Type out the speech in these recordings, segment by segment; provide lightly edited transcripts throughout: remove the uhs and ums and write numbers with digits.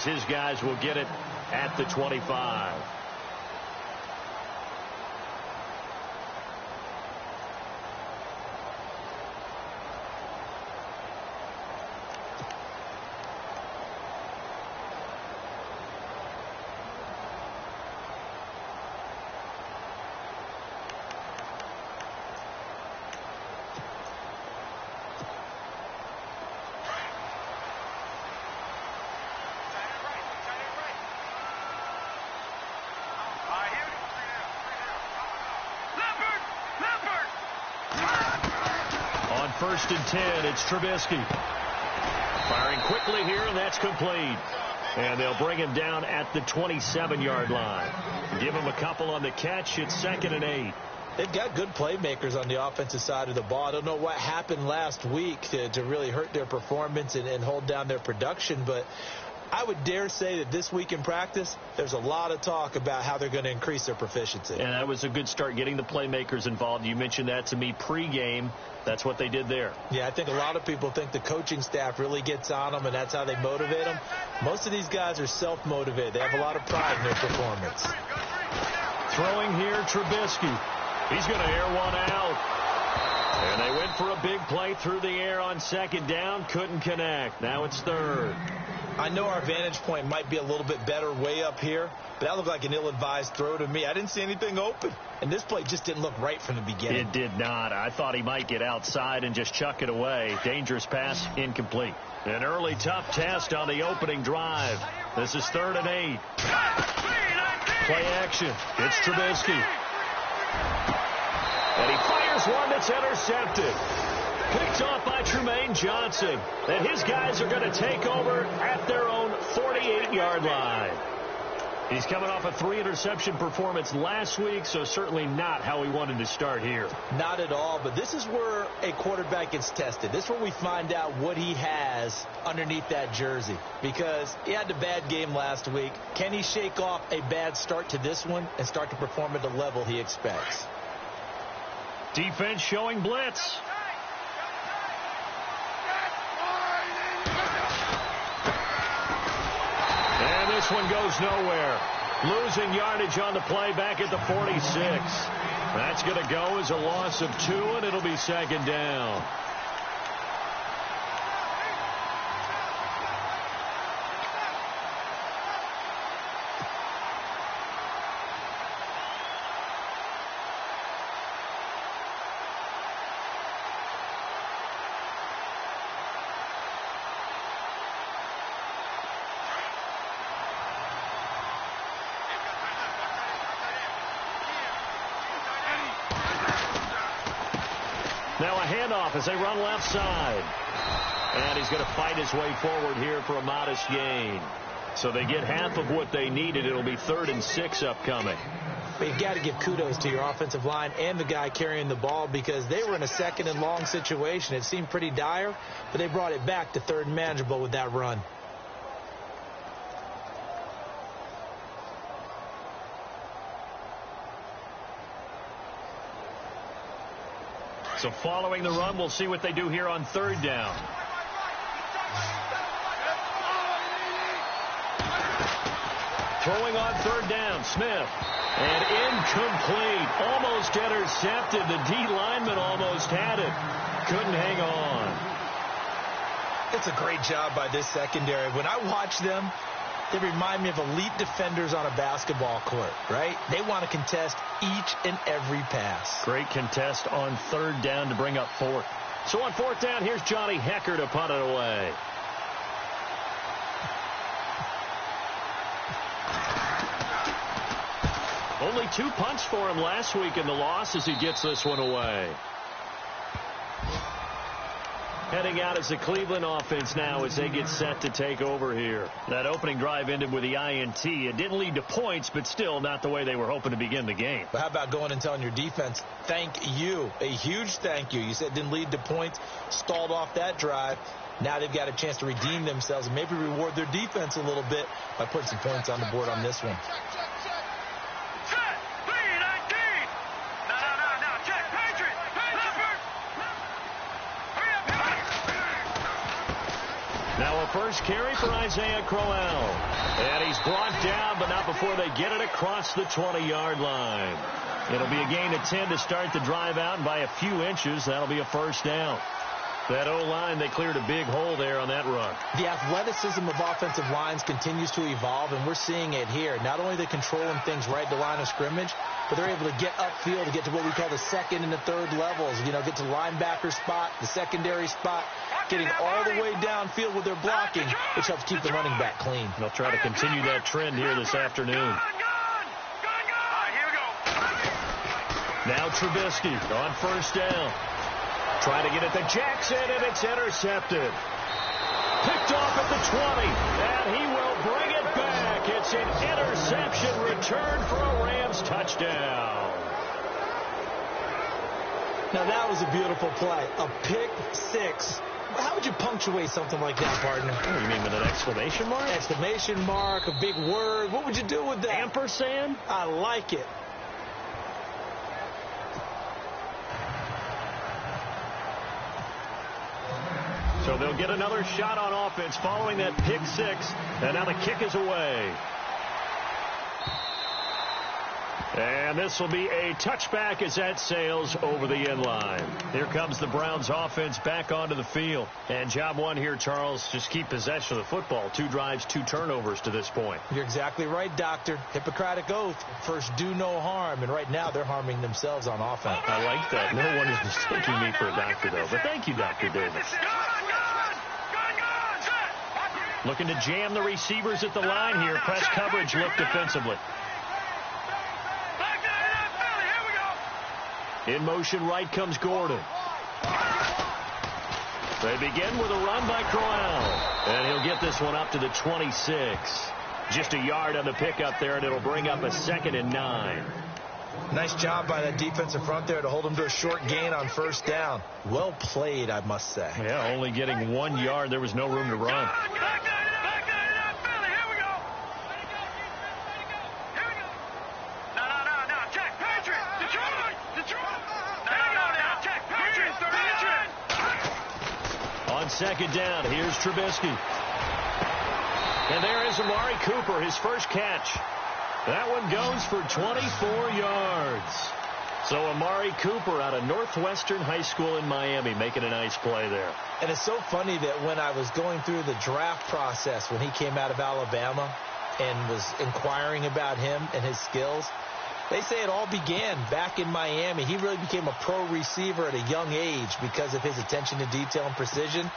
as his guys will get it at the 25. First and 10, it's Trubisky. Firing quickly here, and that's complete. And they'll bring him down at the 27-yard line. Give him a couple on the catch. It's 2nd and 8. They've got good playmakers on the offensive side of the ball. I don't know what happened last week to really hurt their performance and hold down their production, but I would dare say that this week in practice, there's a lot of talk about how they're going to increase their proficiency. And that was a good start, getting the playmakers involved. You mentioned that to me pregame. That's what they did there. Yeah, I think a lot of people think the coaching staff really gets on them, and that's how they motivate them. Most of these guys are self-motivated. They have a lot of pride in their performance. Throwing here, Trubisky. He's going to air one out. And they went for a big play through the air on 2nd down. Couldn't connect. Now it's 3rd. I know our vantage point might be a little bit better way up here, but that looked like an ill-advised throw to me. I didn't see anything open, and this play just didn't look right from the beginning. It did not. I thought he might get outside and just chuck it away. Dangerous pass, incomplete. An early tough test on the opening drive. This is 3rd and 8. Play action. It's Trubisky. And he fires one that's intercepted. Picked off by Trumaine Johnson. And his guys are going to take over at their own 48-yard line. He's coming off a 3-interception performance last week, so certainly not how he wanted to start here. Not at all, but this is where a quarterback gets tested. This is where we find out what he has underneath that jersey, because he had a bad game last week. Can he shake off a bad start to this one and start to perform at the level he expects? Defense showing blitz. And this one goes nowhere. Losing yardage on the play back at the 46. That's going to go as a loss of 2, and it'll be 2nd down. Now a handoff as they run left side. And he's going to fight his way forward here for a modest gain. So they get half of what they needed. It'll be 3rd and 6 upcoming. But you've got to give kudos to your offensive line and the guy carrying the ball, because they were in a 2nd and long situation. It seemed pretty dire, but they brought it back to 3rd and manageable with that run. So following the run, we'll see what they do here on 3rd down. Throwing on 3rd down, Smith. And incomplete. Almost intercepted. The D lineman almost had it. Couldn't hang on. It's a great job by this secondary. When I watch them, they remind me of elite defenders on a basketball court, right? They want to contest each and every pass. Great contest on 3rd down to bring up 4th. So on 4th down, here's Johnny Hecker to punt it away. Only 2 punts for him last week in the loss as he gets this one away. Heading out as the Cleveland offense now as they get set to take over here. That opening drive ended with the INT. It didn't lead to points, but still not the way they were hoping to begin the game. But how about going and telling your defense, thank you, a huge thank you. You said it didn't lead to points, stalled off that drive. Now they've got a chance to redeem themselves and maybe reward their defense a little bit by putting some points on the board on this one. Now a first carry for Isaiah Crowell. he's brought down, but not before they get it across the 20-yard line. It'll be a gain of 10 to start the drive out, and by a few inches, that'll be a first down. That O-line, they cleared a big hole there on that run. The athleticism of offensive lines continues to evolve, and we're seeing it here. Not only are they controlling things right at the line of scrimmage, but they're able to get upfield to get to what we call the second and the third levels. You know, get to the linebacker spot, the secondary spot, getting all the way downfield with their blocking, which helps keep the running back clean. They'll try to continue that trend here this afternoon. Now Trubisky on first down. Trying to get it to Jackson, and it's intercepted. Picked off at the 20, and he will bring it back. It's an interception return for a Rams touchdown. Now, that was a beautiful play. A pick six. How would you punctuate something like that, partner? Oh, you mean with an exclamation mark? Exclamation mark, a big word. What would you do with that? Ampersand? I like it. So they'll get another shot on offense following that pick six, and now the kick is away. And this will be a touchback as that sails over the end line. Here comes the Browns offense back onto the field. And job one here, Charles, just keep possession of the football. 2 drives, 2 turnovers to this point. You're exactly right, Doctor. Hippocratic oath. First, do no harm. And right now, they're harming themselves on offense. I like that. No one is mistaking me for a doctor, though. But thank you, Dr. Davis. Looking to jam the receivers at the line here. Press coverage look defensively. In motion right comes Gordon. They begin with a run by Crowell. And he'll get this one up to the 26. Just a yard on the pickup there, and it'll bring up a 2nd and 9. Nice job by that defensive front there to hold him to a short gain on first down. Well played, I must say. Yeah, only getting 1 yard. There was no room to run. On second down, here's Trubisky. And there is Amari Cooper, his first catch. That one goes for 24 yards. So Amari Cooper out of Northwestern High School in Miami making a nice play there. And it's so funny that when I was going through the draft process when he came out of Alabama and was inquiring about him and his skills, they say it all began back in Miami. He really became a pro receiver at a young age because of his attention to detail and precision.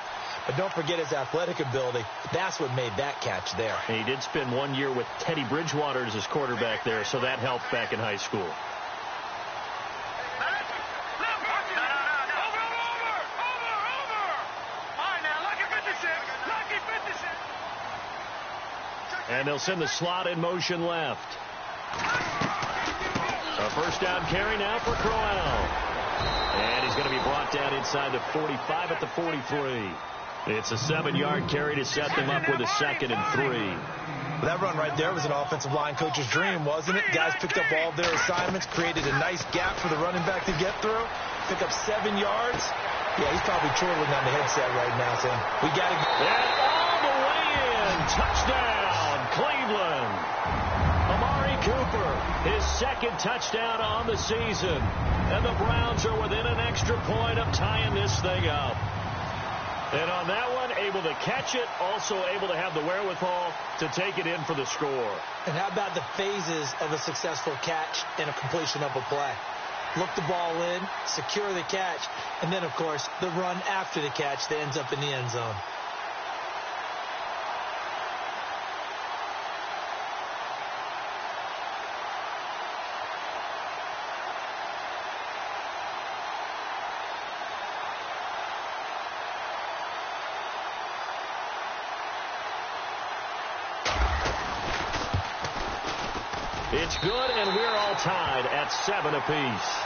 But don't forget his athletic ability. That's what made that catch there. And he did spend 1 year with Teddy Bridgewater as his quarterback there, so that helped back in high school. And they'll send the slot in motion left. A first down carry now for Crowell. And he's going to be brought down inside the 45 at the 43. It's a 7-yard carry to set them up with a 2nd and 3. That run right there was an offensive line coach's dream, wasn't it? Guys picked up all their assignments, created a nice gap for the running back to get through, pick up 7 yards. Yeah, he's probably chortling on the headset right now saying, we got to get... And all the way in. Touchdown, Cleveland. Amari Cooper, his 2nd touchdown on the season. And the Browns are within an extra point of tying this thing up. And on that one, able to catch it, also able to have the wherewithal to take it in for the score. And how about the phases of a successful catch and a completion of a play? Look the ball in, secure the catch, and then, of course, the run after the catch that ends up in the end zone. It's good, and we're all tied at 7 apiece.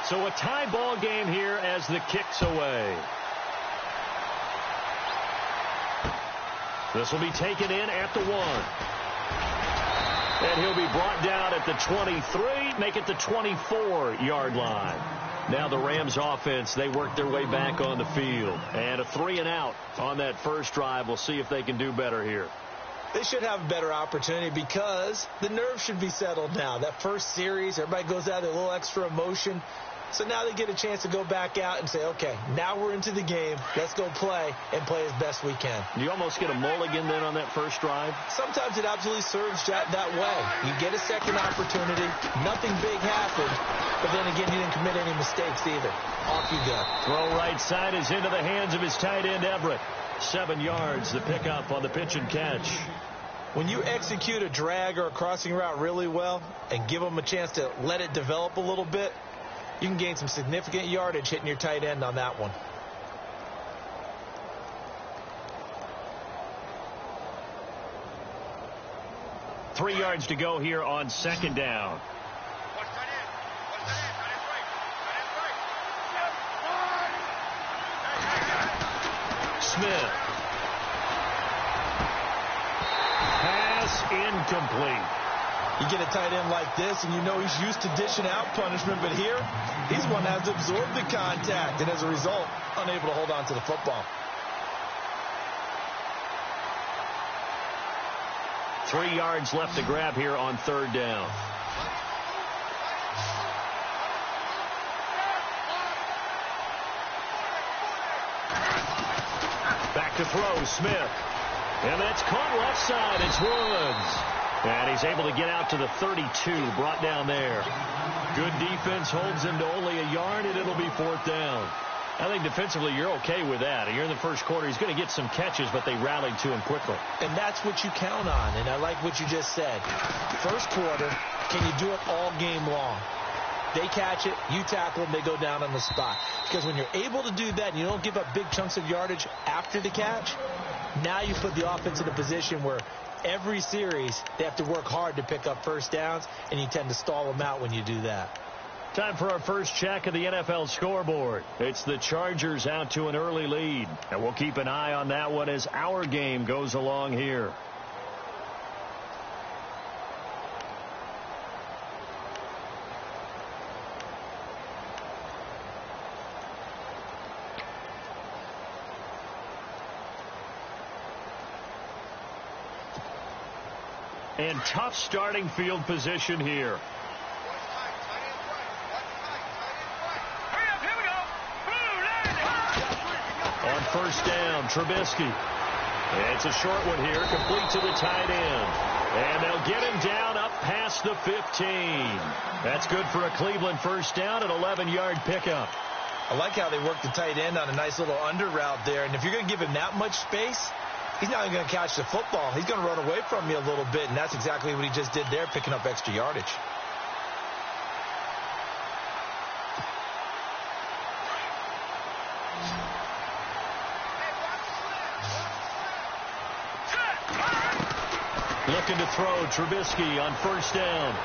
So a tie ball game here as the kick's away. This will be taken in at the 1. And he'll be brought down at the 23, make it the 24-yard line. Now the Rams offense, they work their way back on the field. And a 3-and-out on that first drive. We'll see if they can do better here. They should have a better opportunity because the nerves should be settled now. That first series, everybody goes out with a little extra emotion. So now they get a chance to go back out and say, okay, now we're into the game. Let's go play and play as best we can. You almost get a mulligan then on that first drive? Sometimes it absolutely serves that way. You get a second opportunity. Nothing big happened. But then again, you didn't commit any mistakes either. Off you go. Throw right side is into the hands of his tight end, Everett. 7 yards, the pickup on the pitch and catch. When you execute a drag or a crossing route really well and give them a chance to let it develop a little bit, you can gain some significant yardage hitting your tight end on that one. Three yards to go here on second down. Smith. Pass incomplete. You get a tight end like this, and you know he's used to dishing out punishment, but here, he's one that has absorbed the contact, and as a result, unable to hold on to the football. 3 yards left to grab here on third down. Back to throw, Smith. And that's caught left side. It's Woods. And he's able to get out to the 32, brought down there. Good defense holds him to only a yard, and it'll be fourth down. I think defensively you're okay with that. You're in the first quarter. He's going to get some catches, but they rallied to him quickly. And that's what you count on, and I like what you just said. First quarter, can you do it all game long? They catch it, you tackle them, they go down on the spot. Because when you're able to do that and you don't give up big chunks of yardage after the catch, now you put the offense in a position where every series they have to work hard to pick up first downs, and you tend to stall them out when you do that. Time for our first check of the NFL scoreboard. It's the Chargers out to an early lead, and we'll keep an eye on that one as our game goes along here. And tough starting field position here. On first down, Trubisky. It's a short one here, complete to the tight end. And they'll get him down up past the 15. That's good for a Cleveland first down, an 11-yard pickup. I like how they work the tight end on a nice little under route there. And if you're going to give him that much space, he's not even going to catch the football. He's going to run away from you a little bit, and that's exactly what he just did there, picking up extra yardage. Looking to throw, Trubisky on first down.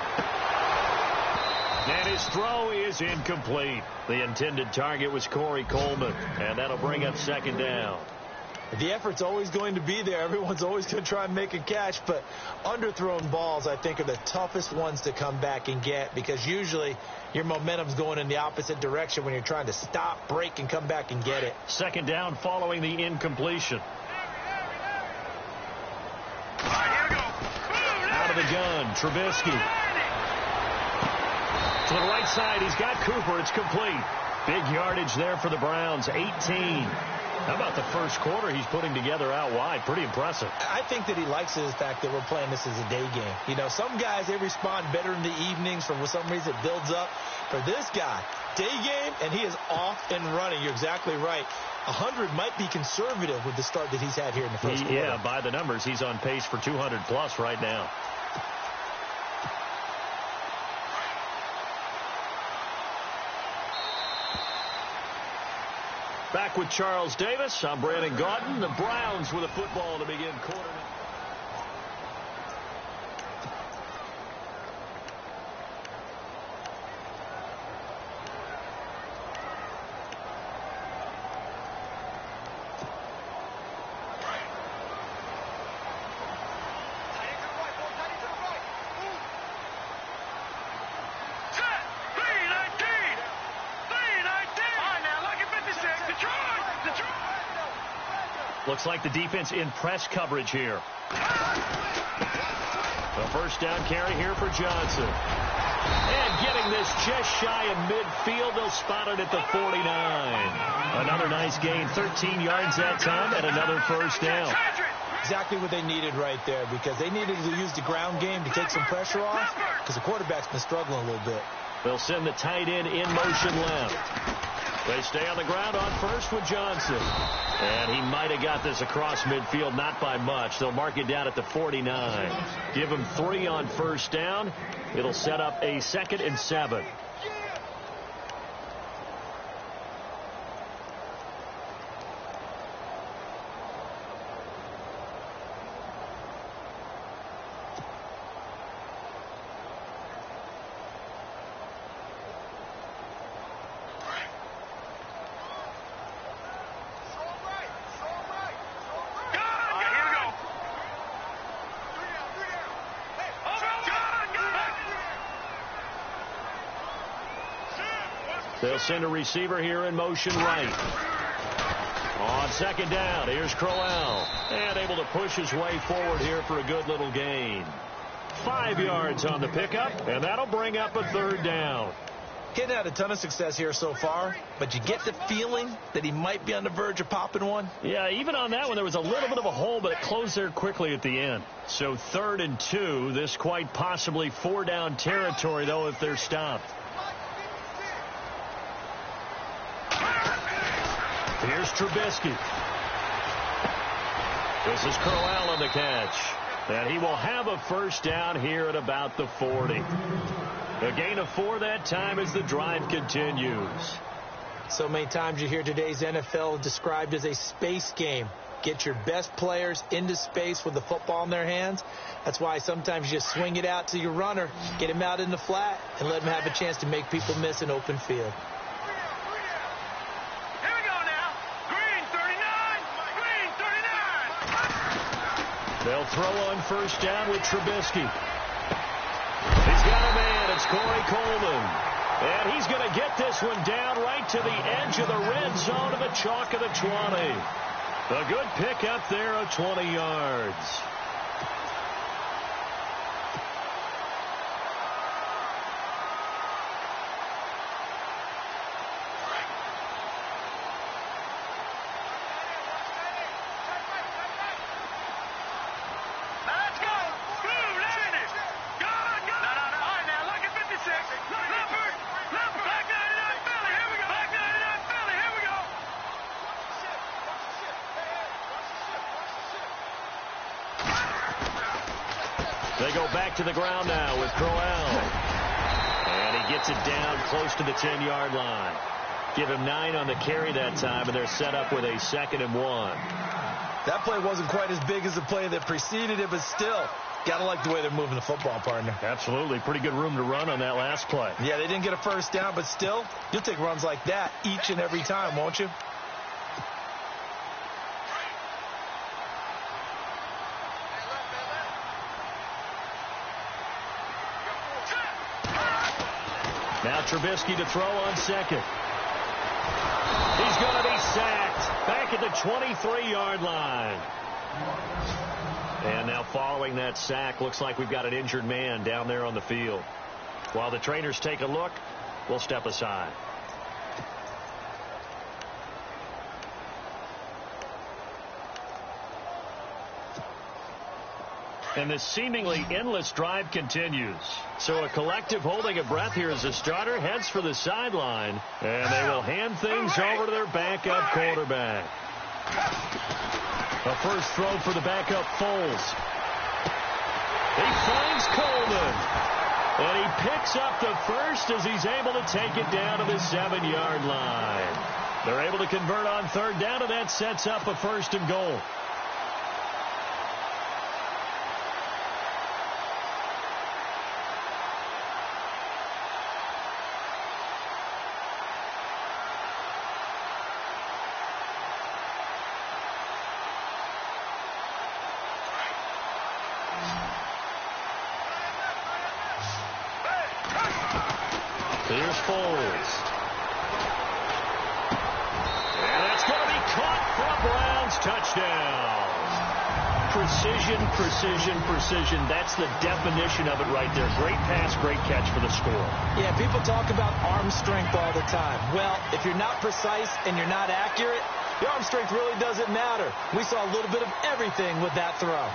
And his throw is incomplete. The intended target was Corey Coleman, and that'll bring up second down. The effort's always going to be there. Everyone's always going to try and make a catch, but underthrown balls, I think, are the toughest ones to come back and get because usually your momentum's going in the opposite direction when you're trying to stop, break, and come back and get it. Second down following the incompletion. Out of the gun, Trubisky. To the right side, he's got Cooper. It's complete. Big yardage there for the Browns, 18. How about the first quarter he's putting together out wide? Pretty impressive. I think that he likes the fact that we're playing this as a day game. You know, some guys, they respond better in the evenings. For some reason, it builds up. For this guy, day game, and he is off and running. You're exactly right. 100 might be conservative with the start that he's had here in the first quarter. Yeah, by the numbers, he's on pace for 200-plus right now. Back with Charles Davis. I'm Brandon Gaudin. The Browns with a football to begin quarter. Looks like the defense in press coverage here. A first down carry here for Johnson. And getting this just shy of midfield, they'll spot it at the 49. Another nice gain, 13 yards that time, and another first down. Exactly what they needed right there, because they needed to use the ground game to take some pressure off, because the quarterback's been struggling a little bit. They'll send the tight end in motion left. They stay on the ground on first with Johnson. And he might have got this across midfield, not by much. They'll mark it down at the 49. Give him 3 on first down. It'll set up a 2nd and 7. They'll send a receiver here in motion right. On second down, here's Crowell. And able to push his way forward here for a good little gain. 5 yards on the pickup, and that'll bring up a third down. He hadn't had a ton of success here so far, but you get the feeling that he might be on the verge of popping one. Yeah, even on that one, there was a little bit of a hole, but it closed there quickly at the end. So 3rd and 2, this quite possibly 4-down territory, though, if they're stopped. Here's Trubisky. This is Crowell on the catch. And he will have a first down here at about the 40. A gain of 4 that time as the drive continues. So many times you hear today's NFL described as a space game. Get your best players into space with the football in their hands. That's why sometimes you just swing it out to your runner, get him out in the flat, and let him have a chance to make people miss an open field. They'll throw on first down with Trubisky. He's got a man. It's Corey Coleman. And he's going to get this one down right to the edge of the red zone of the chalk of the 20. A good pickup there of 20 yards. They go back to the ground now with Crowell. And he gets it down close to the 10-yard line. Give him 9 on the carry that time, and they're set up with a 2nd and 1. That play wasn't quite as big as the play that preceded it, but still, got to like the way they're moving the football, partner. Absolutely. Pretty good room to run on that last play. Yeah, they didn't get a first down, but still, you'll take runs like that each and every time, won't you? Now Trubisky to throw on second. He's going to be sacked back at the 23-yard line. And now following that sack, looks like we've got an injured man down there on the field. While the trainers take a look, we'll step aside. And this seemingly endless drive continues. So a collective holding of breath here as the starter heads for the sideline. And they will hand things over to their backup quarterback. A first throw for the backup Foles. He finds Coleman. And he picks up the first as he's able to take it down to the 7-yard line. They're able to convert on third down, and that sets up a 1st and goal. Here's Foles. And that's going to be caught for a Browns touchdown. touchdown. Precision, precision, precision. That's the definition of it right there. Great pass, great catch for the score. Yeah, people talk about arm strength all the time. Well, if you're not precise and you're not accurate, your arm strength really doesn't matter. We saw a little bit of everything with that throw.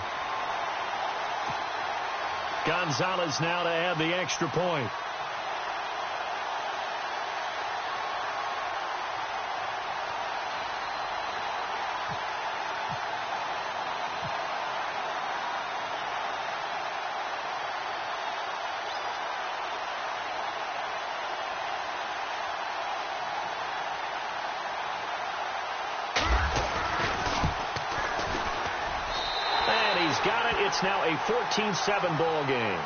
Gonzalez now to add the extra point. Got it. It's now a 14-7 ball game.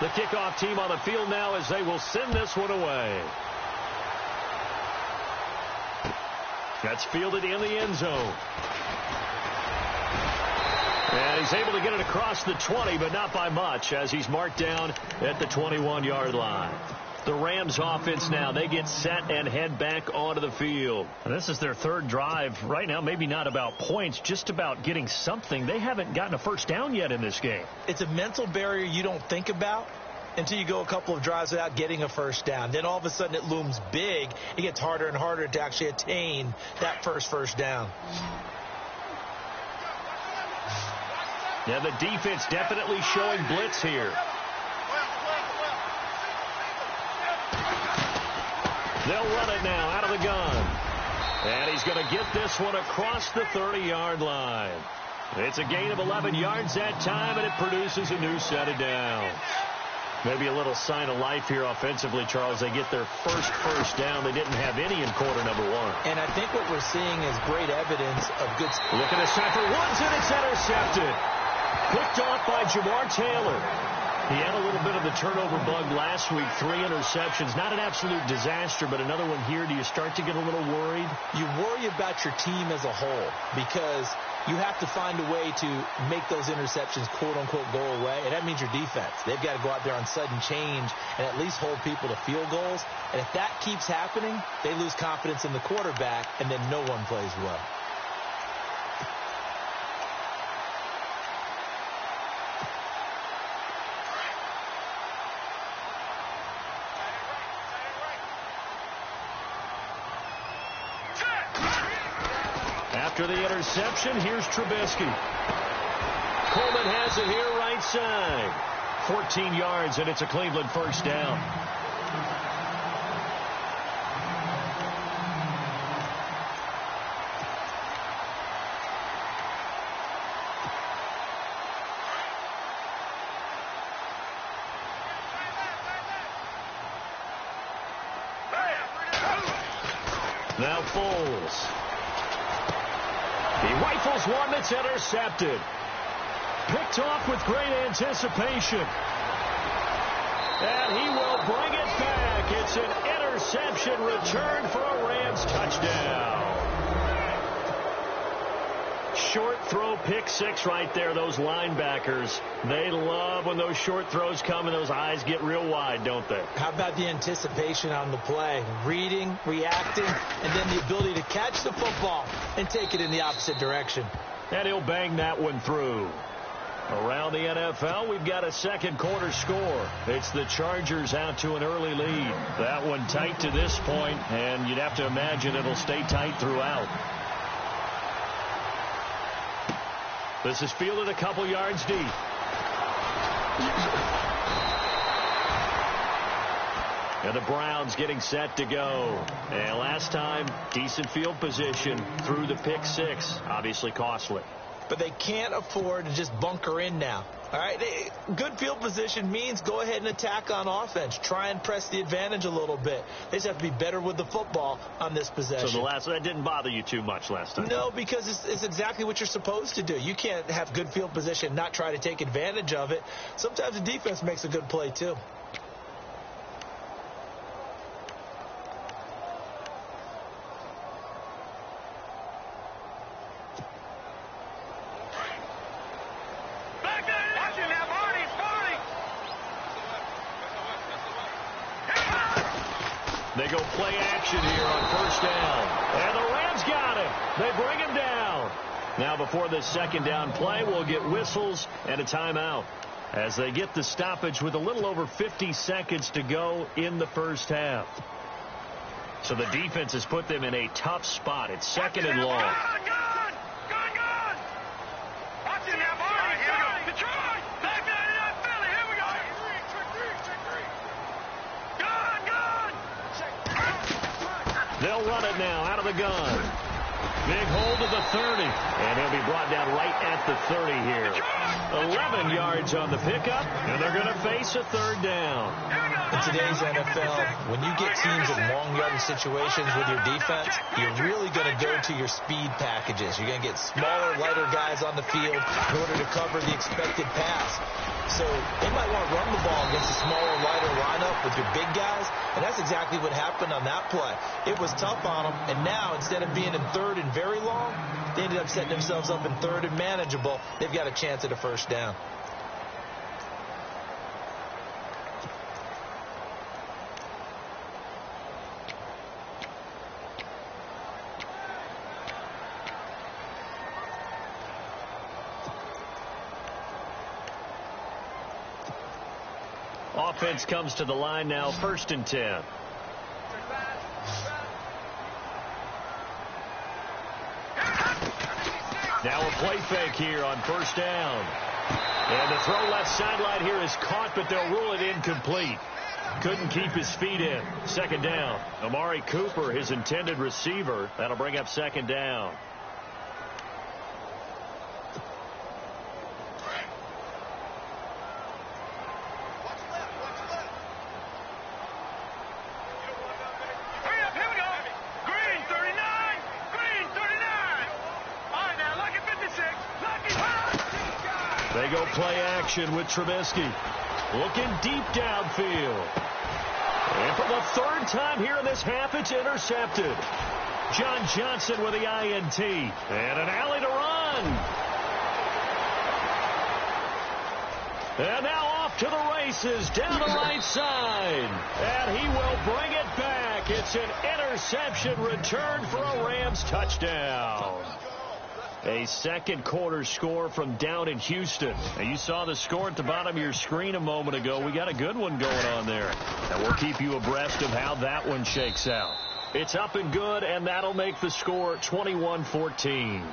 The kickoff team on the field now as they will send this one away. That's fielded in the end zone. And he's able to get it across the 20, but not by much, as he's marked down at the 21-yard line. The Rams offense now, they get set and head back onto the field. And this is their third drive right now, maybe not about points, just about getting something. They haven't gotten a first down yet in this game. It's a mental barrier you don't think about until you go a couple of drives without getting a first down. Then all of a sudden it looms big. It gets harder and harder to actually attain that first down. Yeah, the defense definitely showing blitz here. They'll run it now out of the gun. And he's going to get this one across the 30-yard line. It's a gain of 11 yards that time, and it produces a new set of downs. Maybe a little sign of life here offensively, Charles. They get their first down. They didn't have any in quarter number one. And I think what we're seeing is great evidence of good... Look at this time for Woods, and it's intercepted. Picked off by Jamar Taylor. He had a little bit of the turnover bug last week. 3 interceptions. Not an absolute disaster, but another one here. Do you start to get a little worried? You worry about your team as a whole because you have to find a way to make those interceptions, quote-unquote, go away. And that means your defense. They've got to go out there on sudden change and at least hold people to field goals. And if that keeps happening, they lose confidence in the quarterback, and then no one plays well. After the interception, here's Trubisky. Coleman has it here right side. 14 yards, and it's a Cleveland first down. Now Foles. He rifles one that's intercepted. Picked off with great anticipation. And he will bring it back. It's an interception return for a Rams touchdown. Short throw, pick six right there. Those linebackers, they love when those short throws come and those eyes get real wide, don't they? How about the anticipation on the play? Reading, reacting, and then the ability to catch the football and take it in the opposite direction. And he'll bang that one through. Around the NFL, we've got a second quarter score. It's the Chargers out to an early lead. That one tight to this point, and you'd have to imagine it'll stay tight throughout. This is fielded a couple yards deep. And the Browns getting set to go. And last time, decent field position through the pick six. Obviously costly. But they can't afford to just bunker in now. All right, good field position means go ahead and attack on offense. Try and press the advantage a little bit. They just have to be better with the football on this possession. So that didn't bother you too much last time? No, because it's exactly what you're supposed to do. You can't have good field position and not try to take advantage of it. Sometimes the defense makes a good play, too. They go play action here on first down. And the Rams got him. They bring him down. Now before this second down play, we'll get whistles and a timeout as they get the stoppage with a little over 50 seconds to go in the first half. So the defense has put them in a tough spot. It's second and long. They'll run it now out of the gun. Big hold of the 30. And he'll be brought down right at the 30 here. 11 yards on the pickup, and they're going to face a third down. In today's NFL, when you get teams in long yardage situations with your defense, you're really going to go to your speed packages. You're going to get smaller, lighter guys on the field in order to cover the expected pass. So they might want to run the ball against a smaller, lighter lineup with your big guys, and that's exactly what happened on that play. It was tough on them, and now instead of being in third and very long, they ended up setting themselves up in third and manageable. They've got a chance at a first down. Offense comes to the line now, 1st and 10. Now a play fake here on first down. And the throw left sideline here is caught, but they'll rule it incomplete. Couldn't keep his feet in. Second down. Amari Cooper, his intended receiver. That'll bring up second down. They go play action with Trubisky. Looking deep downfield. And for the third time here in this half, it's intercepted. John Johnson with the INT. And an alley to run. And now off to the races down the right side. And he will bring it back. It's an interception return for a Rams touchdown. A second quarter score from down in Houston. Now you saw the score at the bottom of your screen a moment ago. We got a good one going on there. And we'll keep you abreast of how that one shakes out. It's up and good, and that'll make the score 21-14.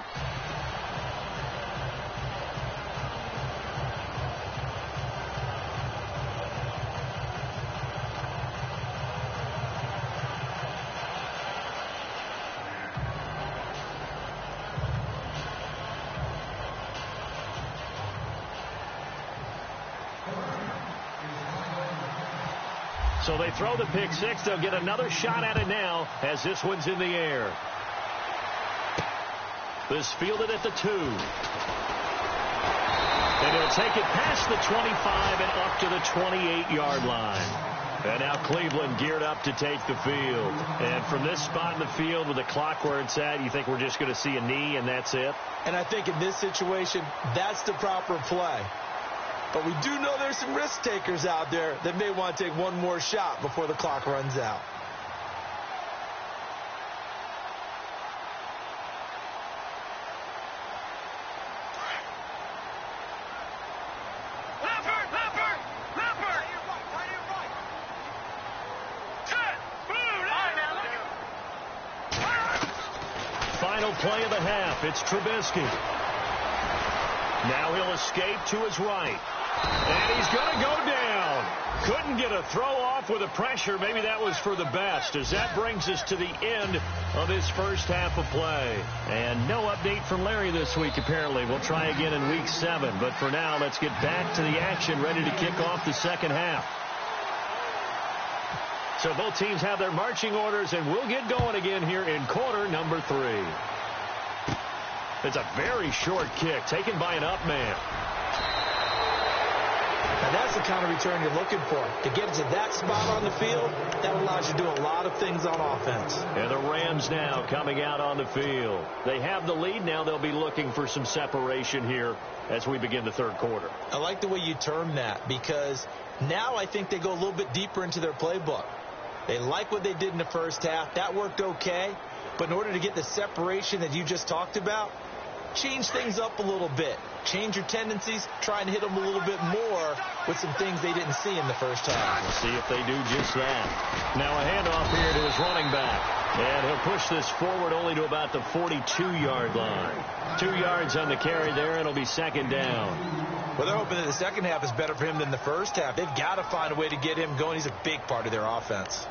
So they throw the pick six. They'll get another shot at it now as this one's in the air. This fielded at the 2. And he'll take it past the 25 and up to the 28-yard line. And now Cleveland geared up to take the field. And from this spot in the field with the clock where it's at, you think we're just going to see a knee and that's it? And I think in this situation, that's the proper play. But we do know there's some risk takers out there that may want to take one more shot before the clock runs out. Final play of the half. It's Trubisky. Now he'll escape to his right. And he's going to go down. Couldn't get a throw off with the pressure. Maybe that was for the best, as that brings us to the end of this first half of play. And no update from Larry this week, apparently. We'll try again in week 7. But for now, let's get back to the action, ready to kick off the second half. So both teams have their marching orders, and we'll get going again here in quarter number 3. It's a very short kick taken by an up man. And that's the kind of return you're looking for. To get it to that spot on the field, that allows you to do a lot of things on offense. And the Rams now coming out on the field. They have the lead. Now they'll be looking for some separation here as we begin the third quarter. I like the way you term that, because now I think they go a little bit deeper into their playbook. They like what they did in the first half. That worked okay. But in order to get the separation that you just talked about, change things up a little bit. Change your tendencies. Try and hit them a little bit more with some things they didn't see in the first half. We'll see if they do just that. Now a handoff here to his running back. And he'll push this forward only to about the 42-yard line. 2 yards on the carry there, and it'll be second down. Well, they're hoping that the second half is better for him than the first half. They've got to find a way to get him going. He's a big part of their offense.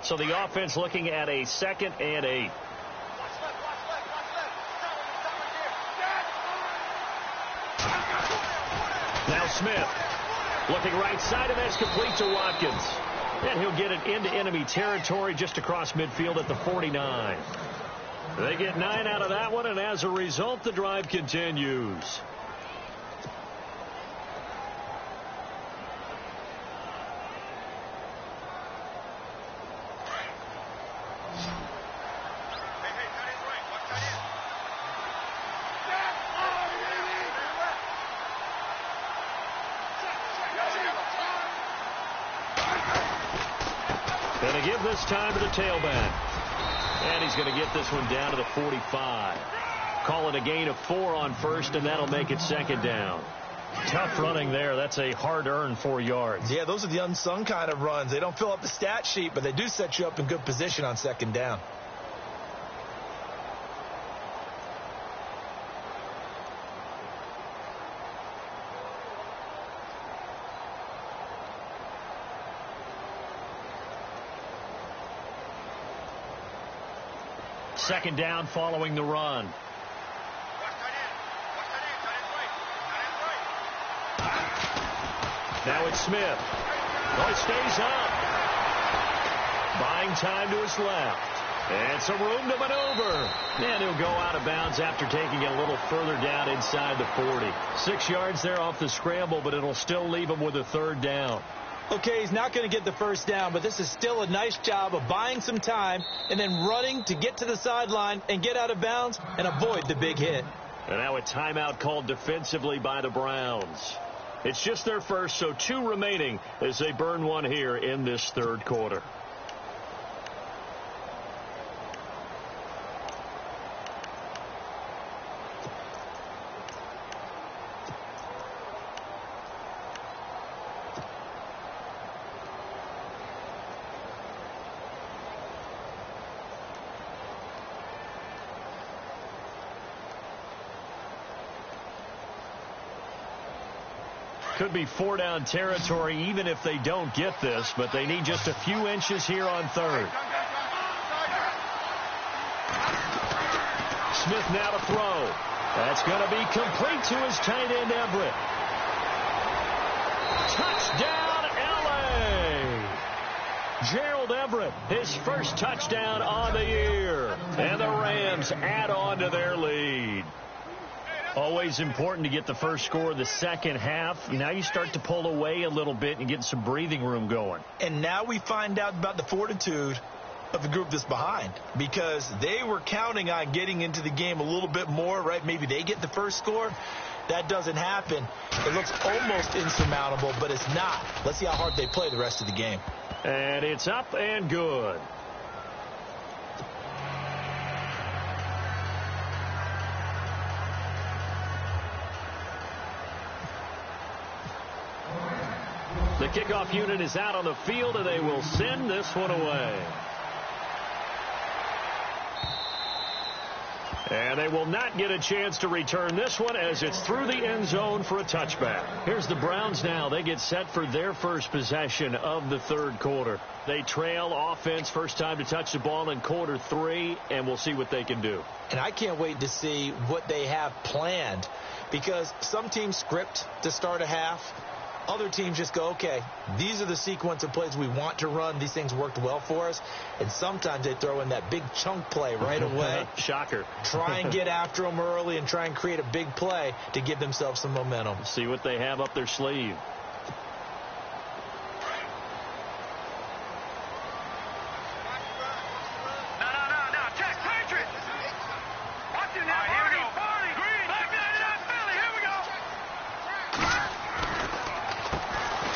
So the offense looking at a 2nd and 8. Now Smith looking right side, and that's complete to Watkins. And he'll get it into enemy territory just across midfield at the 49. They get 9 out of that one, and as a result, the drive continues. Going to give this time to the tailback. And he's going to get this one down to the 45. Call it a gain of 4 on first, and that'll make it second down. Tough running there. That's a hard-earned 4 yards. Yeah, those are the unsung kind of runs. They don't fill up the stat sheet, but they do set you up in good position on second down. Second down following the run. Now it's Smith. Oh, it stays up. Buying time to his left. And some room to maneuver. And he'll go out of bounds after taking it a little further down inside the 40. 6 yards there off the scramble, but it'll still leave him with a third down. Okay, he's not going to get the first down, but this is still a nice job of buying some time and then running to get to the sideline and get out of bounds and avoid the big hit. And now a timeout called defensively by the Browns. It's just their first, so 2 remaining as they burn one here in this third quarter. Could be 4-down territory even if they don't get this, but they need just a few inches here on third. Smith now to throw. That's going to be complete to his tight end, Everett. Touchdown, L.A. Gerald Everett, his first touchdown on the year. And the Rams add on to their lead. Always important to get the first score of the second half. Now you start to pull away a little bit and get some breathing room going. And now we find out about the fortitude of the group that's behind, because they were counting on getting into the game a little bit more, right? Maybe they get the first score. That doesn't happen. It looks almost insurmountable, but it's not. Let's see how hard they play the rest of the game. And it's up and good. The kickoff unit is out on the field, and they will send this one away. And they will not get a chance to return this one as it's through the end zone for a touchback. Here's the Browns now. They get set for their first possession of the third quarter. They trail offense, first time to touch the ball in quarter 3, and we'll see what they can do. And I can't wait to see what they have planned, because some teams script to start a half. Other teams just go, okay, these are the sequence of plays we want to run. These things worked well for us. And sometimes they throw in that big chunk play right away. Shocker. Try and get after them early and try and create a big play to give themselves some momentum. See what they have up their sleeve.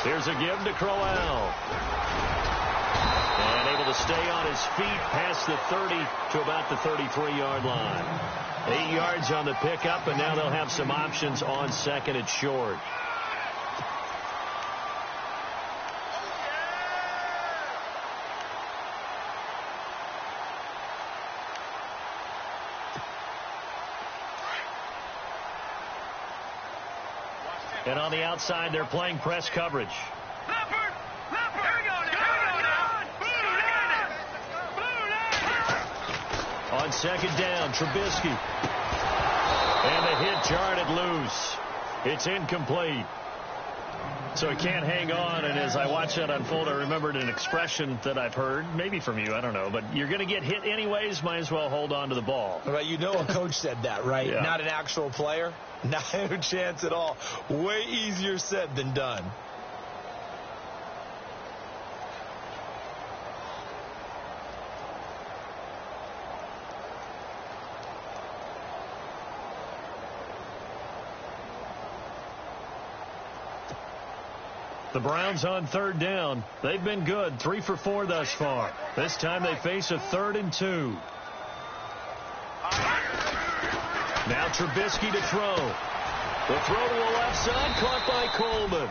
Here's a give to Crowell. And able to stay on his feet past the 30 to about the 33-yard line. 8 yards on the pickup, and now they'll have some options on second and short. And on the outside, they're playing press coverage. On second down, Trubisky. And the hit jarred it loose. It's incomplete. So he can't hang on, and as I watched that unfold, I remembered an expression that I've heard, maybe from you, I don't know, but you're going to get hit anyways, might as well hold on to the ball. Right, you know a coach said that, right? Yeah. Not an actual player. Not a chance at all. Way easier said than done. The Browns on third down. They've been good, 3 for 4 thus far. This time they face a 3rd and 2. Now Trubisky to throw. The throw to the left side, caught by Coleman.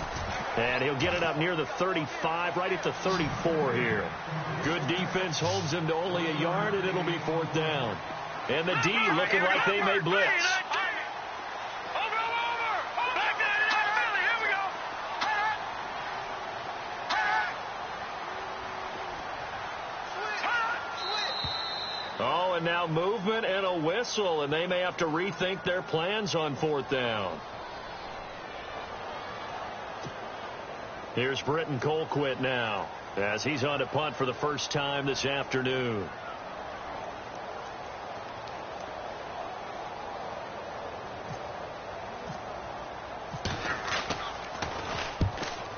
And he'll get it up near the 35, right at the 34 here. Good defense holds him to only a yard, and it'll be 4th down. And the D looking like they may blitz. Oh, and now movement and a whistle, and they may have to rethink their plans on 4th down. Here's Britton Colquitt now, as he's on to punt for the first time this afternoon.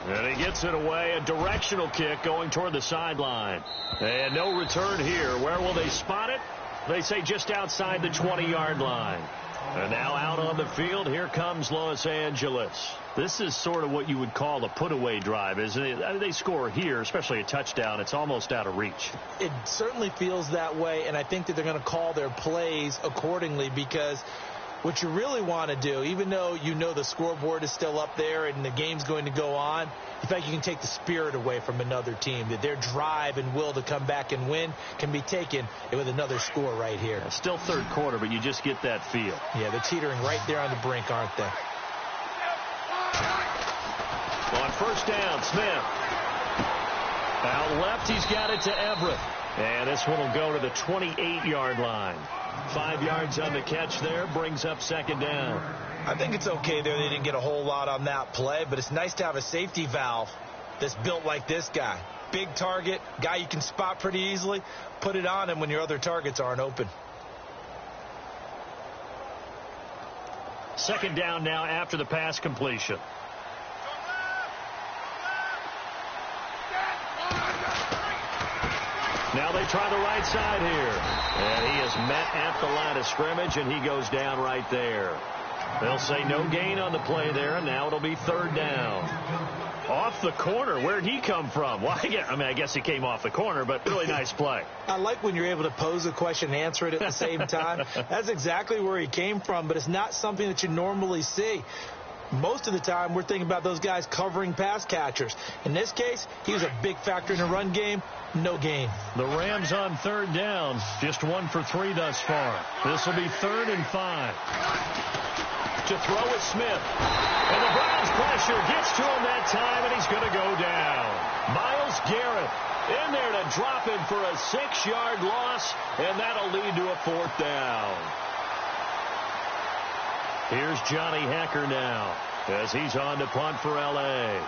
And he gets it away, a directional kick going toward the sideline. And no return here. Where will they spot it? They say just outside the 20-yard line. And now out on the field, here comes Los Angeles. This is sort of what you would call a put-away drive, isn't it? I mean, they score here, especially a touchdown. It's almost out of reach. It certainly feels that way, and I think that they're going to call their plays accordingly, because what you really want to do, even though you know the scoreboard is still up there and the game's going to go on, in fact, you can take the spirit away from another team, that their drive and will to come back and win can be taken with another score right here. Still third quarter, but you just get that feel. Yeah, they're teetering right there on the brink, aren't they? On first down, Smith. Out left, he's got it to Everett. And this one will go to the 28-yard line. 5 yards on the catch there, brings up second down. I think it's okay there. They didn't get a whole lot on that play, but it's nice to have a safety valve that's built like this guy. Big target, guy you can spot pretty easily. Put it on him when your other targets aren't open. Second down now after the pass completion. Now they try the right side here. And he is met at the line of scrimmage, and he goes down right there. They'll say no gain on the play there, and now it'll be third down. Off the corner. Where'd he come from? Well, I guess he came off the corner, but really nice play. I like when you're able to pose a question and answer it at the same time. That's exactly where he came from, but it's not something that you normally see. Most of the time, we're thinking about those guys covering pass catchers. In this case, he was a big factor in the run game. No gain. The Rams on third down. Just 1 for 3 thus far. This will be 3rd and 5. To throw is Smith. And the Browns pressure gets to him that time, and he's going to go down. Myles Garrett in there to drop him for a 6-yard loss, and that'll lead to a 4th down. Here's Johnny Hecker now as he's on to punt for L.A.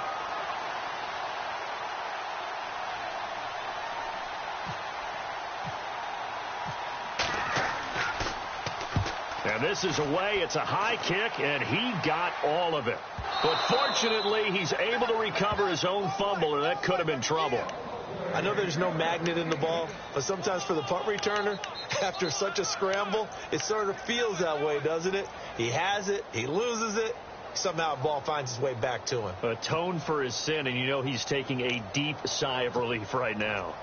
And this is away. It's a high kick, and he got all of it. But fortunately, he's able to recover his own fumble, or that could have been trouble. I know there's no magnet in the ball, but sometimes for the punt returner, after such a scramble, it sort of feels that way, doesn't it? He has it, he loses it, somehow the ball finds its way back to him. Atone for his sin, and you know he's taking a deep sigh of relief right now.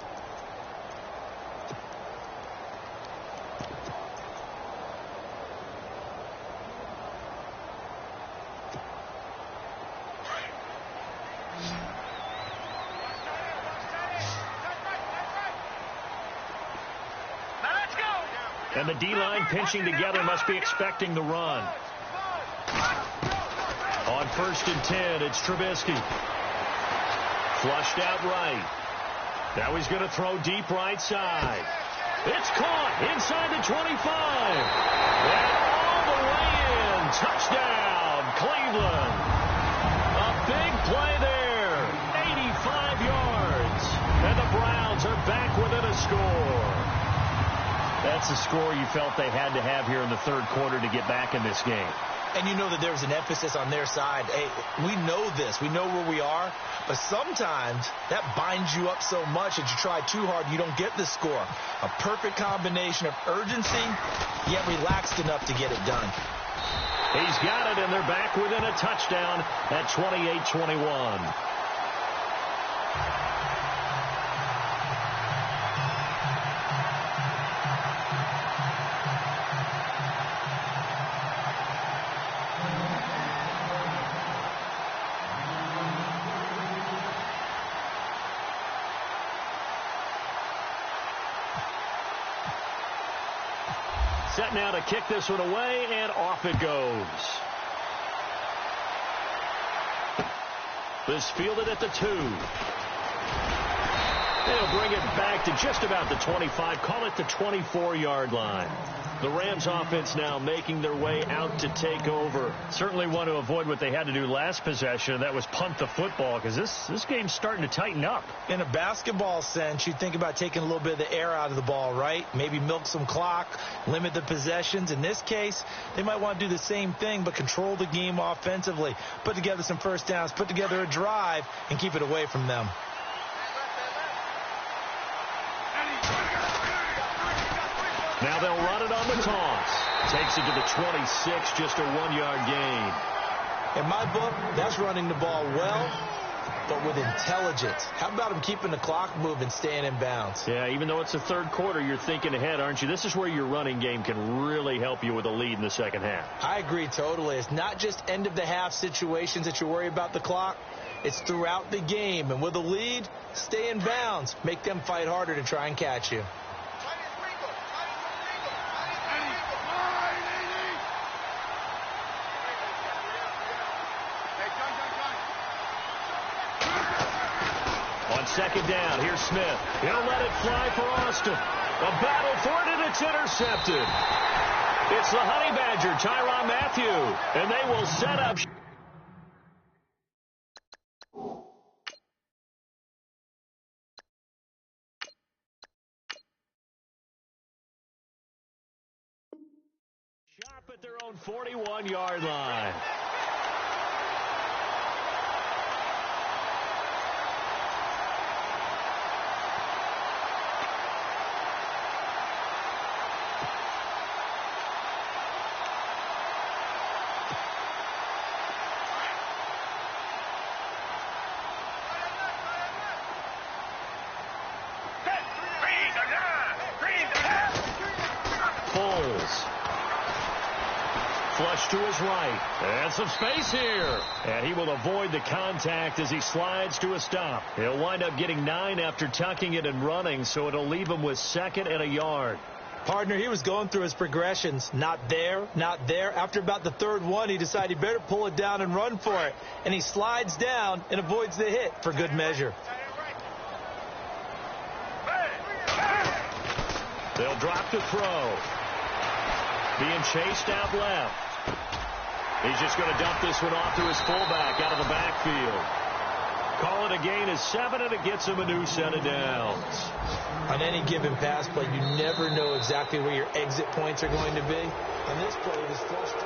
And the D-line pinching together must be expecting the run. On 1st and 10, it's Trubisky. Flushed out right. Now he's going to throw deep right side. It's caught inside the 25. And all the way in. Touchdown, Cleveland. A big play there. 85 yards. And the Browns are back within a score. That's the score you felt they had to have here in the third quarter to get back in this game. And you know that there was an emphasis on their side. Hey, we know this. We know where we are. But sometimes that binds you up so much that you try too hard, you don't get the score. A perfect combination of urgency, yet relaxed enough to get it done. He's got it, and they're back within a touchdown at 28-21. Set now to kick this one away, and off it goes. This fielded at the 2. They'll bring it back to just about the 25, call it the 24-yard line. The Rams offense now making their way out to take over. Certainly want to avoid what they had to do last possession, and that was punt the football, because this game's starting to tighten up. In a basketball sense, you think about taking a little bit of the air out of the ball, right? Maybe milk some clock, limit the possessions. In this case, they might want to do the same thing, but control the game offensively. Put together some first downs, put together a drive, and keep it away from them. Now they'll run it on the toss. Takes it to the 26, just a 1-yard gain. In my book, that's running the ball well, but with intelligence. How about him keeping the clock moving, staying in bounds? Yeah, even though it's the third quarter, you're thinking ahead, aren't you? This is where your running game can really help you with a lead in the second half. I agree totally. It's not just end-of-the-half situations that you worry about the clock. It's throughout the game. And with a lead, stay in bounds. Make them fight harder to try and catch you. On second down, here's Smith. He'll let it fly for Austin. A battle for it, and it's intercepted. It's the Honey Badger, Tyrann Mathieu, and they will set up. Shop at their own 41-yard line. Flush to his right. And some space here. And he will avoid the contact as he slides to a stop. He'll wind up getting 9 after tucking it and running, so it'll leave him with 2nd and a yard. Partner, he was going through his progressions. Not there, not there. After about the 3rd one, he decided he better pull it down and run for it. And he slides down and avoids the hit for good measure. They'll drop the throw. Being chased out left. He's just going to dump this one off to his fullback out of the backfield. Call it a gain of 7, and it gets him a new set of downs. On any given pass play, you never know exactly where your exit points are going to be. And this play was flushed.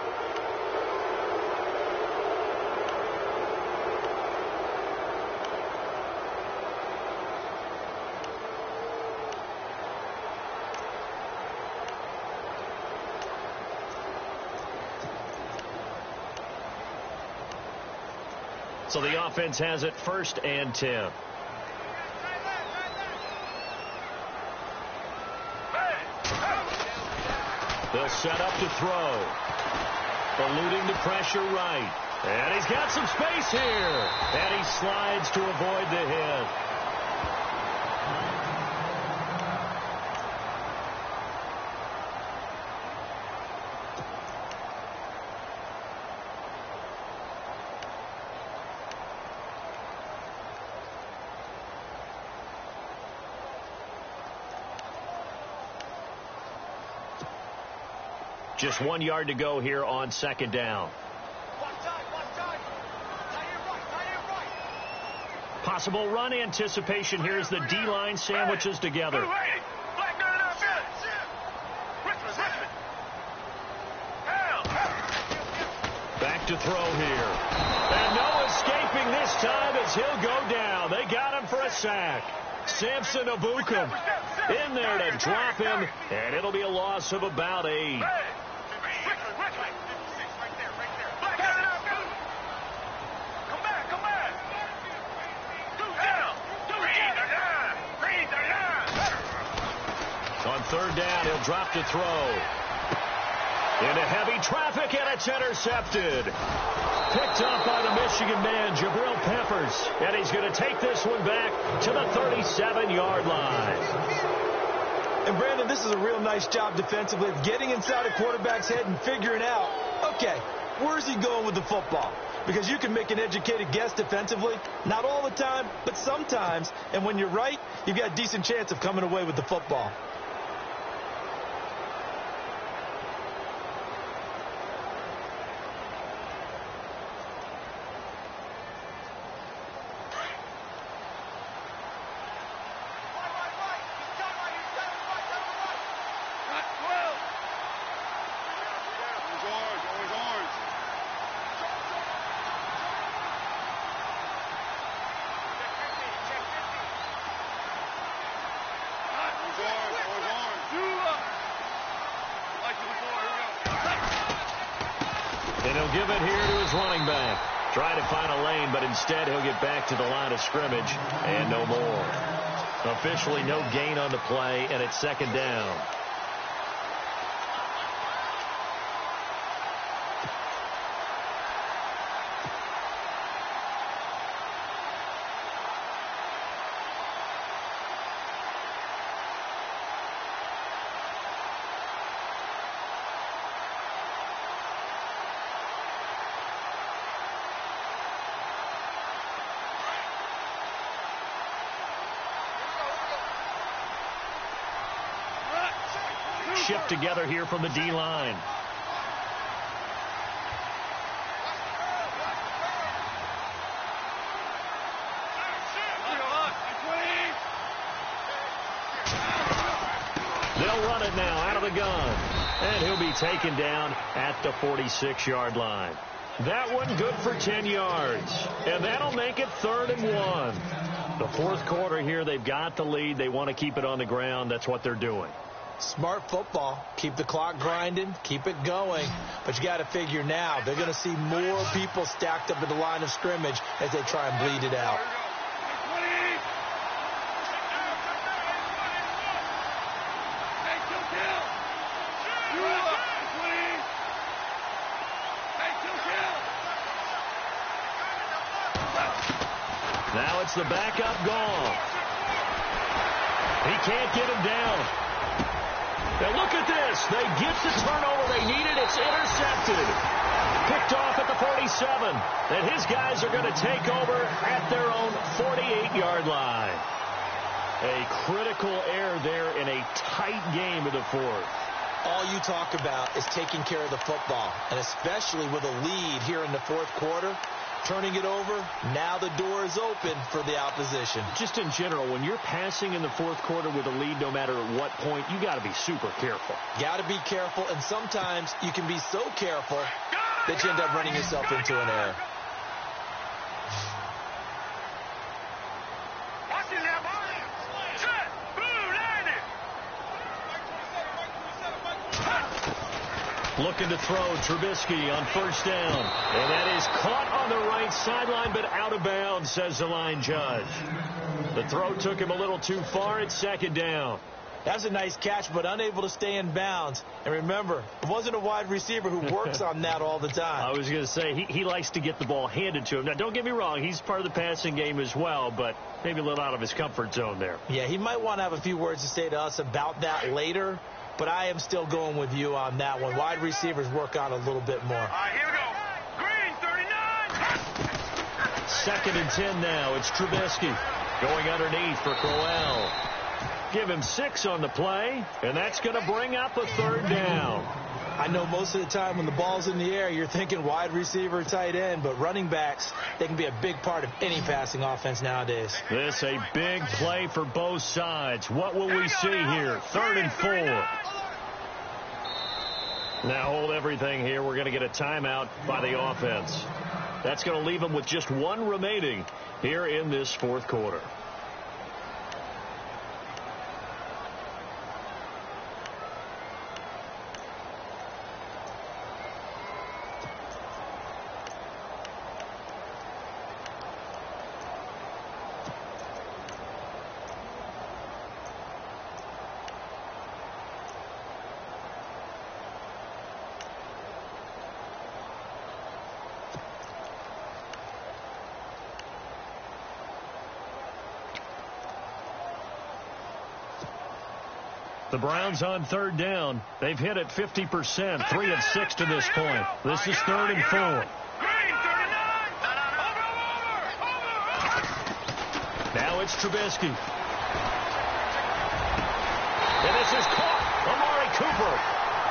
So the offense has it 1st and 10. They'll set up to throw. Eluding the pressure right. And he's got some space here. And he slides to avoid the hit. Just 1 yard to go here on 2nd down. Possible run anticipation here as the D-line sandwiches together. Back to throw here. And no escaping this time as he'll go down. They got him for a sack. Samson Abukum in there to drop him, and it'll be a loss of about 8. On 3rd down, he'll drop to throw. Into heavy traffic, and it's intercepted. Picked up by the Michigan man, Jabril Peppers. And he's going to take this one back to the 37-yard line. And, Brandon, this is a real nice job defensively of getting inside a quarterback's head and figuring out, okay, where's he going with the football? Because you can make an educated guess defensively. Not all the time, but sometimes. And when you're right, you've got a decent chance of coming away with the football. And he'll give it here to his running back. Try to find a lane, but instead he'll get back to the line of scrimmage and no more. Officially no gain on the play, and it's 2nd down. Shift together here from the D-line. They'll run it now out of the gun. And he'll be taken down at the 46-yard line. That one good for 10 yards. And that'll make it 3rd and 1. The 4th quarter here, they've got the lead. They want to keep it on the ground. That's what they're doing. Smart football. Keep the clock grinding. Keep it going. But you got to figure now, they're going to see more people stacked up at the line of scrimmage as they try and bleed it out. Now it's the backup gone. He can't get him down. And look at this. They get the turnover they needed. It's intercepted. Picked off at the 47. And his guys are going to take over at their own 48-yard line. A critical error there in a tight game of the 4th. All you talk about is taking care of the football, and especially with a lead here in the 4th quarter. Turning it over, now the door is open for the opposition. Just in general, when you're passing in the 4th quarter with a lead, no matter at what point, you got to be super careful. Got to be careful, and sometimes you can be so careful that you end up running yourself into an error. Looking to throw, Trubisky on first down. And that is caught on the right sideline, but out of bounds, says the line judge. The throw took him a little too far. It's second down. That's a nice catch, but unable to stay in bounds. And remember, it wasn't a wide receiver who works on that all the time. I was going to say, he likes to get the ball handed to him. Now, don't get me wrong, he's part of the passing game as well, but maybe a little out of his comfort zone there. Yeah, he might want to have a few words to say to us about that later, but I am still going with you on that one. Wide receivers work on a little bit more. All right, here we go. Green, 39. Second and 10 now. It's Trubisky going underneath for Crowell. Give him 6 on the play, and that's going to bring up a third down. I know most of the time when the ball's in the air, you're thinking wide receiver, tight end, but running backs, they can be a big part of any passing offense nowadays. This a big play for both sides. What will we see here? 3rd and 4. Now hold everything here. We're going to get a timeout by the offense. That's going to leave them with just 1 remaining here in this 4th quarter. The Browns on 3rd down. They've hit it 50%, 3 of 6 to this point. This is 3rd and 4. Now it's Trubisky. And this is caught. Amari Cooper.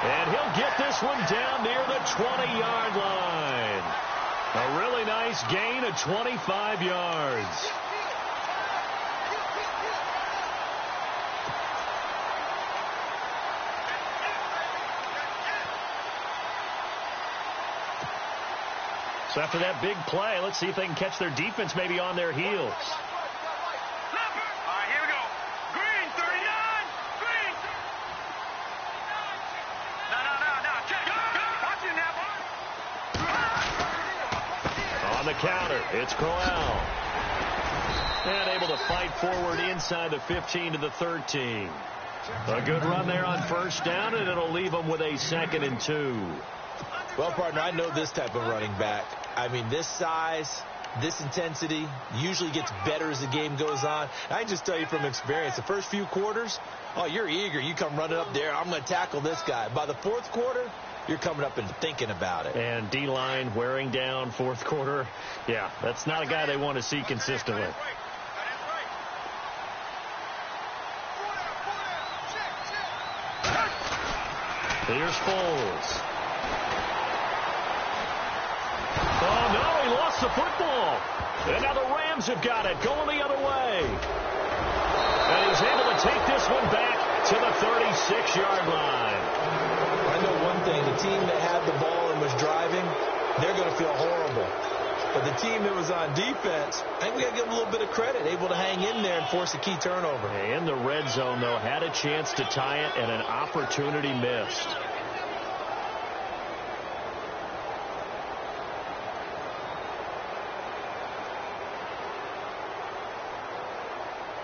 And he'll get this one down near the 20-yard line. A really nice gain of 25 yards. So after that big play, let's see if they can catch their defense maybe on their heels. All right, here we go. Green, 39. Green. No. Check. Watch it now. On the counter, it's Crowell. And able to fight forward inside the 15 to the 13. A good run there on first down, and it'll leave them with a 2nd and 2. Well, partner, I know this type of running back. I mean, this size, this intensity usually gets better as the game goes on. I can just tell you from experience, the first few quarters, oh, you're eager. You come running up there. I'm going to tackle this guy. By the 4th quarter, you're coming up and thinking about it. And D-line wearing down 4th quarter. Yeah, that's not a guy they want to see consistently. Here's Foles. Oh, no, he lost the football. And now the Rams have got it, going the other way. And he's able to take this one back to the 36-yard line. I know one thing. The team that had the ball and was driving, they're going to feel horrible. But the team that was on defense, I think we got to give them a little bit of credit, able to hang in there and force a key turnover. In the red zone, though, had a chance to tie it and an opportunity missed.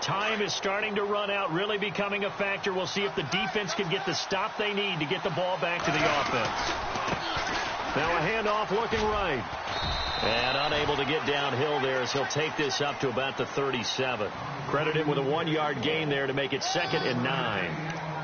Time is starting to run out, really becoming a factor. We'll see if the defense can get the stop they need to get the ball back to the offense. Now a handoff looking right. And unable to get downhill there as he'll take this up to about the 37. Credit him with a 1-yard gain there to make it 2nd and 9.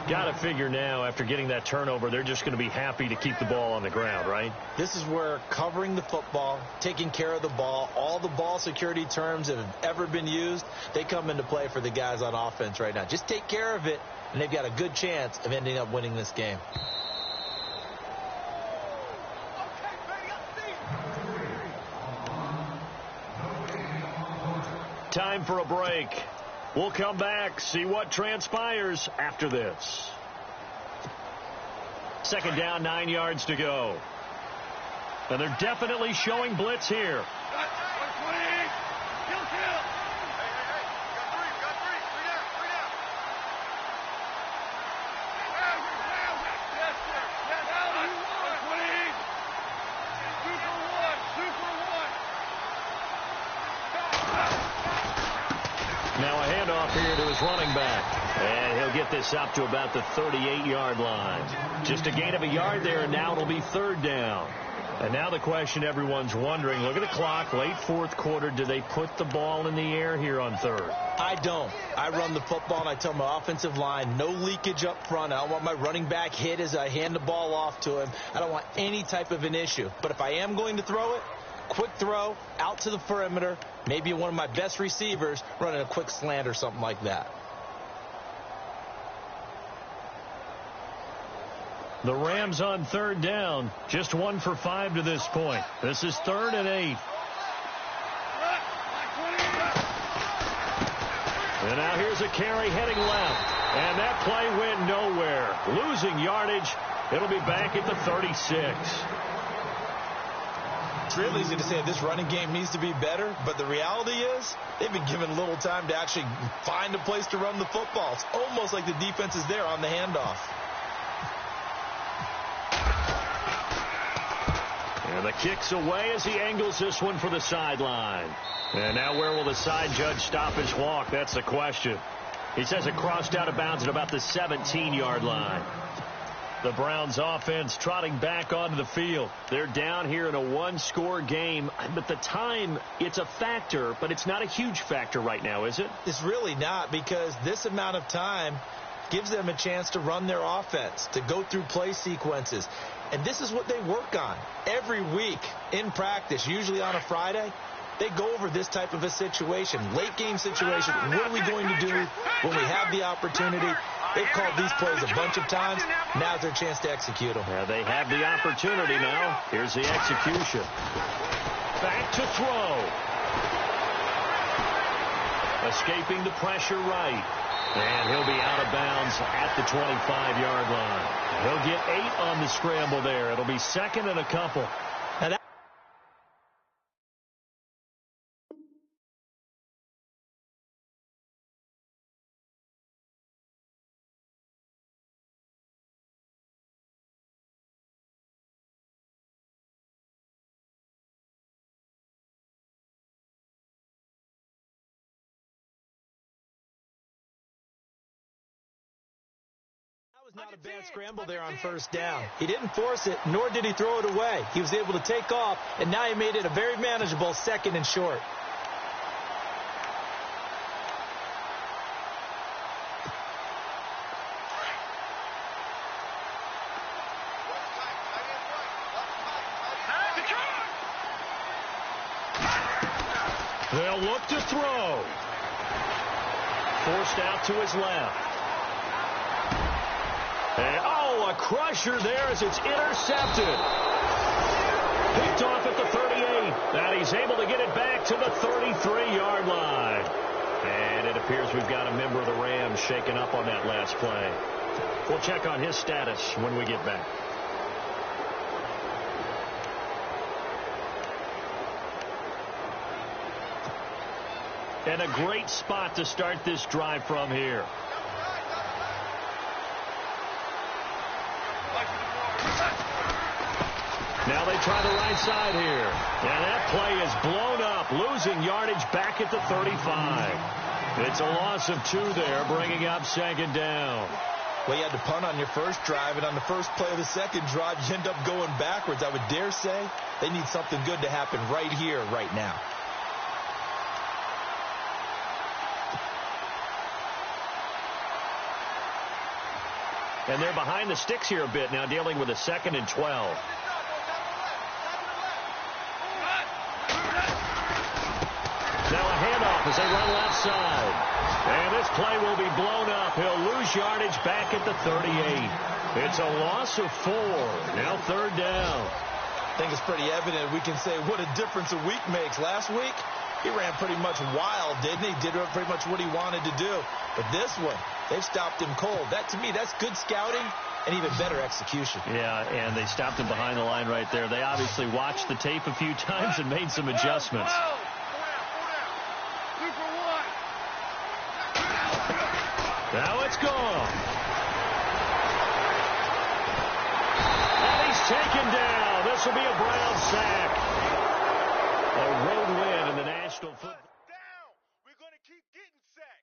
Got to figure now, after getting that turnover, they're just going to be happy to keep the ball on the ground, right? This is where covering the football, taking care of the ball, all the ball security terms that have ever been used, they come into play for the guys on offense right now. Just take care of it, and they've got a good chance of ending up winning this game. Time for a break. We'll come back, see what transpires after this. 2nd down, 9 yards to go. And they're definitely showing blitz here. Now a handoff here to his running back. And he'll get this up to about the 38-yard line. Just a gain of a yard there, and now it'll be third down. And now the question everyone's wondering, look at the clock, late fourth quarter, do they put the ball in the air here on third? I don't. I run the football, and I tell my offensive line, no leakage up front. I don't want my running back hit as I hand the ball off to him. I don't want any type of an issue. But if I am going to throw it, quick throw, out to the perimeter, maybe one of my best receivers running a quick slant or something like that. The Rams on third down, just 1 for 5 to this point. This is 3rd and 8. And now here's a carry heading left. And that play went nowhere. Losing yardage. It'll be back at the 36. It's really easy to say this running game needs to be better, but the reality is they've been given little time to actually find a place to run the football. It's almost like the defense is there on the handoff. And the kick's away as he angles this one for the sideline. And now where will the side judge stop his walk? That's the question. He says it crossed out of bounds at about the 17-yard line. The Browns offense trotting back onto the field. They're down here in a one-score game. But the time, it's a factor, but it's not a huge factor right now, is it? It's really not, because this amount of time gives them a chance to run their offense, to go through play sequences. And this is what they work on every week in practice, usually on a Friday. They go over this type of a situation, late game situation. What are we going to do when we have the opportunity? They've called these plays a bunch of times. Now's their chance to execute them. Yeah, they have the opportunity now. Here's the execution. Back to throw. Escaping the pressure right. And he'll be out of bounds at the 25-yard line. He'll get 8 on the scramble there. It'll be 2nd and a couple. And was not a bad scramble there on first down. He didn't force it, nor did he throw it away. He was able to take off, and now he made it a very manageable 2nd and short. They'll look to throw. Forced out to his left. And, oh, a crusher there as it's intercepted. Picked off at the 38. And he's able to get it back to the 33-yard line. And it appears we've got a member of the Rams shaken up on that last play. We'll check on his status when we get back. And a great spot to start this drive from here. Now they try the right side here. And that play is blown up, losing yardage back at the 35. It's a loss of 2 there, bringing up 2nd down. Well, you had to punt on your first drive, and on the first play of the second drive, you end up going backwards. I would dare say they need something good to happen right here, right now. And they're behind the sticks here a bit now, dealing with a 2nd and 12. Now a handoff as they run left side. And this play will be blown up. He'll lose yardage back at the 38. It's a loss of 4. Now 3rd down. I think it's pretty evident. We can say what a difference a week makes. Last week, he ran pretty much wild, didn't he? Did pretty much what he wanted to do. But this one, they've stopped him cold. That, to me, that's good scouting and even better execution. Yeah, and they stopped him behind the line right there. They obviously watched the tape a few times and made some adjustments. Now it's gone. And he's taken down. This will be a Brown sack. A road win in the National Football. Down. We're going to keep getting sacks.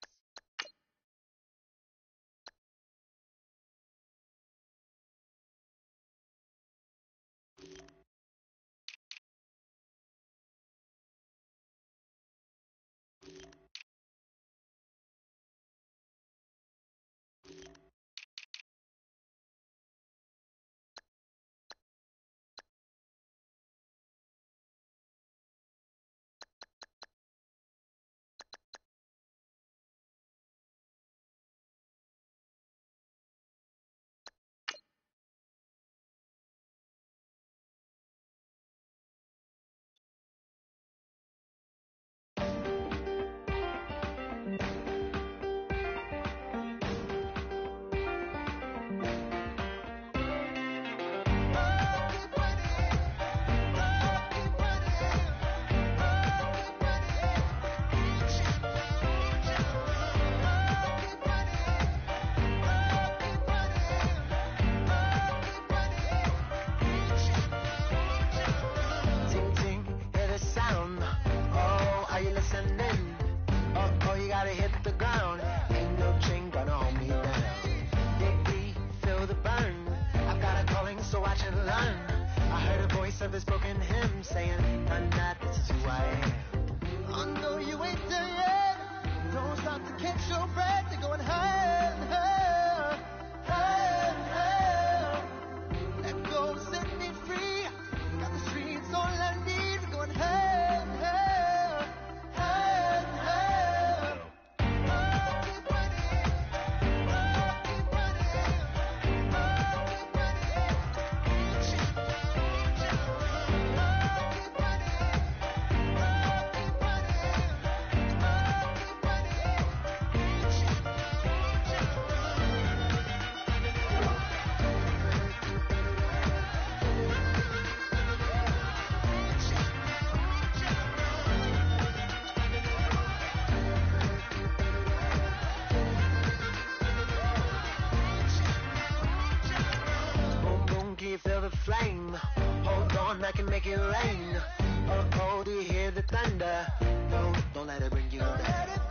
I can make it rain. Oh, oh, do you hear the thunder? Don't let it bring you down.